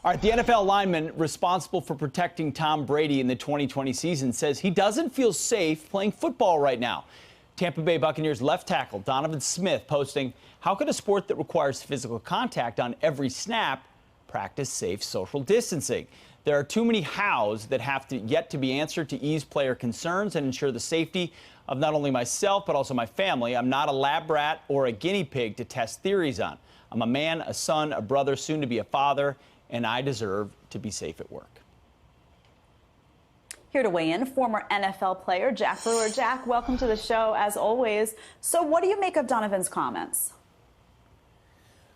All right, the NFL lineman responsible for protecting Tom Brady in the 2020 season says he doesn't feel safe playing football right now. Tampa Bay Buccaneers left tackle Donovan Smith posting, "How could a sport that requires physical contact on every snap practice safe social distancing? There are too many hows that have yet to be answered to ease player concerns and ensure the safety of not only myself but also my family. I'm not a lab rat or a guinea pig to test theories on. I'm a man, a son, a brother, soon to be a father, and I deserve to be safe at work." Here to weigh in, former NFL player Jack Brewer. Jack, welcome to the show as always. So what do you make of Donovan's comments?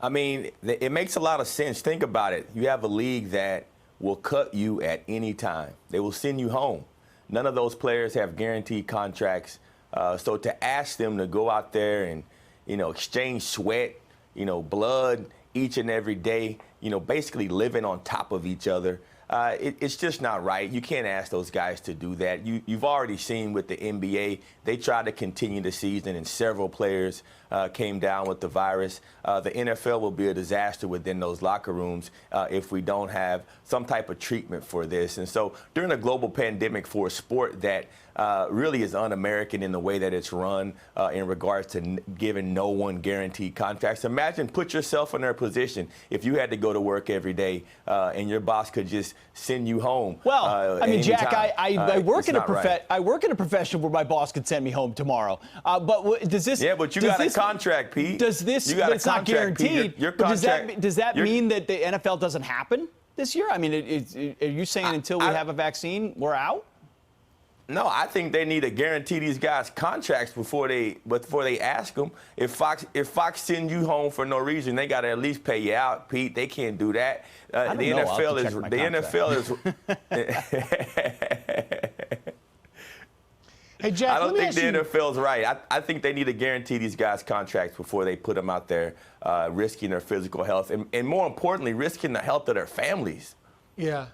I mean, it makes a lot of sense. Think about it. You have a league that will cut you at any time. They will send you home. None of those players have guaranteed contracts. So to ask them to go out there and, exchange sweat, blood each and every day, basically living on top of each other, it's just not right. You can't ask those guys to do that. You've already seen with the NBA, they tried to continue the season and several players came down with the virus. The NFL will be a disaster within those locker rooms if we don't have some type of treatment for this. And so during a global pandemic for a sport that really is un-American in the way that it's run in regards to giving no one guaranteed contracts. Imagine, put yourself in their position if you had to go to work every day and your boss could just send you home. Well, I mean, Jack, I work in a profession where my boss could send me home tomorrow. But does this? Yeah, but you got a contract, Pete. Does this? But it's not guaranteed. Your contract, does that mean that the NFL doesn't happen this year? I mean, are you saying until we have a vaccine, we're out? No, I think they need to guarantee these guys contracts before they ask them. If Fox sends you home for no reason, they got to at least pay you out, Pete. They can't do that. The NFL is. Hey, Jack, I don't think the NFL is right. I think they need to guarantee these guys contracts before they put them out there, risking their physical health and more importantly, risking the health of their families. Yeah.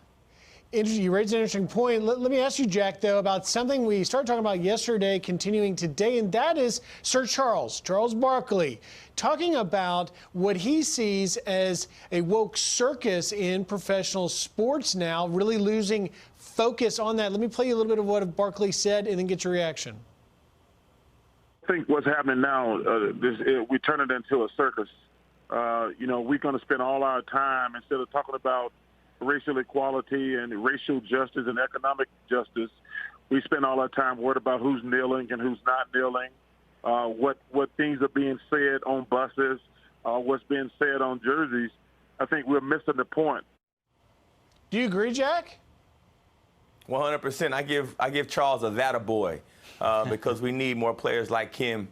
You raised an interesting point. Let me ask you, Jack, though, about something we started talking about yesterday, continuing today, and that is Sir Charles Barkley, talking about what he sees as a woke circus in professional sports now, really losing focus on that. Let me play you a little bit of what Barkley said and then get your reaction. I think what's happening now, we turn it into a circus. We're going to spend all our time, instead of talking about racial equality and racial justice and economic justice, we spend all our time worried about who's kneeling and who's not kneeling, what things are being said on buses, what's being said on jerseys. I think we're missing the point. Do you agree, Jack? 100%. I give Charles a that-a-boy because we need more players like him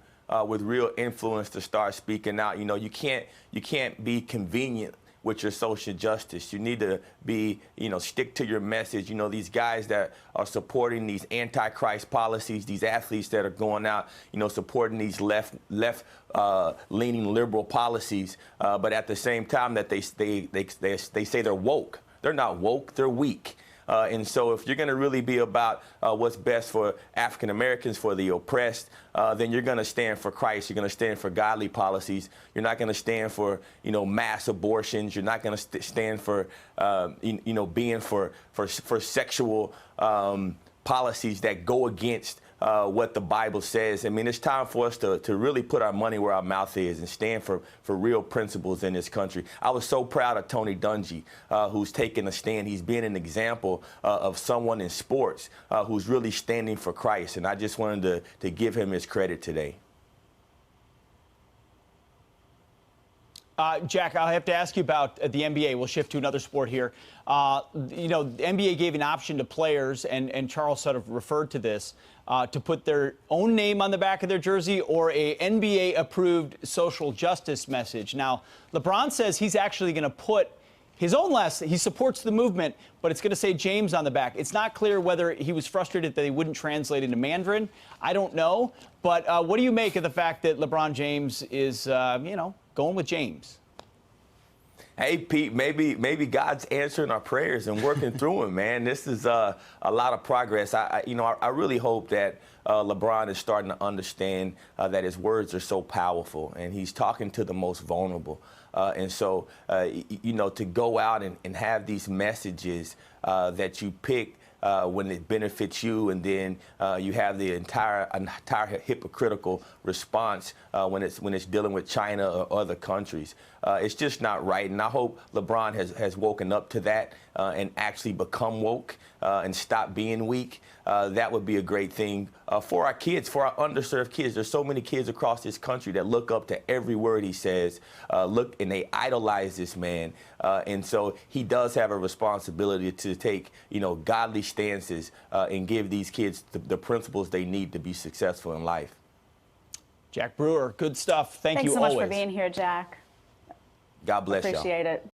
with real influence to start speaking out. You can't be convenient with your social justice. You need to be, stick to your message. These guys that are supporting these anti-Christ policies, these athletes that are going out, supporting these left leaning liberal policies, but at the same time that they say they're woke. They're not woke, they're weak. And so if you're going to really be about what's best for African Americans, for the oppressed, then you're going to stand for Christ. You're going to stand for godly policies. You're not going to stand for, mass abortions. You're not going to stand for, being for sexual policies that go against what the Bible says. I mean, it's time for us to really put our money where our mouth is and stand for real principles in this country. I was so proud of Tony Dungy, who's taken a stand. He's been an example of someone in sports who's really standing for Christ, and I just wanted to give him his credit today. Jack, I'll have to ask you about the NBA. We'll shift to another sport here. The NBA gave an option to players, and Charles sort of referred to this, to put their own name on the back of their jersey or a NBA-approved social justice message. Now, LeBron says he's actually going to put his own last. He supports the movement, but it's going to say James on the back. It's not clear whether he was frustrated that they wouldn't translate into Mandarin. I don't know. But what do you make of the fact that LeBron James is, going with James? Hey, Pete, maybe God's answering our prayers and working through them, man. This is a lot of progress. I really hope that LeBron is starting to understand that his words are so powerful, and he's talking to the most vulnerable. And so, to go out and have these messages that you pick when it benefits you, and then you have the entire hypocritical response when it's dealing with China or other countries. It's just not right, and I hope LeBron has woken up to that and actually become woke and stop being weak. That would be a great thing for our kids, for our underserved kids. There's so many kids across this country that look up to every word he says, and they idolize this man. And so he does have a responsibility to take, godly stances and give these kids the principles they need to be successful in life. Jack Brewer, good stuff. Thank you Thanks so much always. for being here, Jack. God bless you. Appreciate it.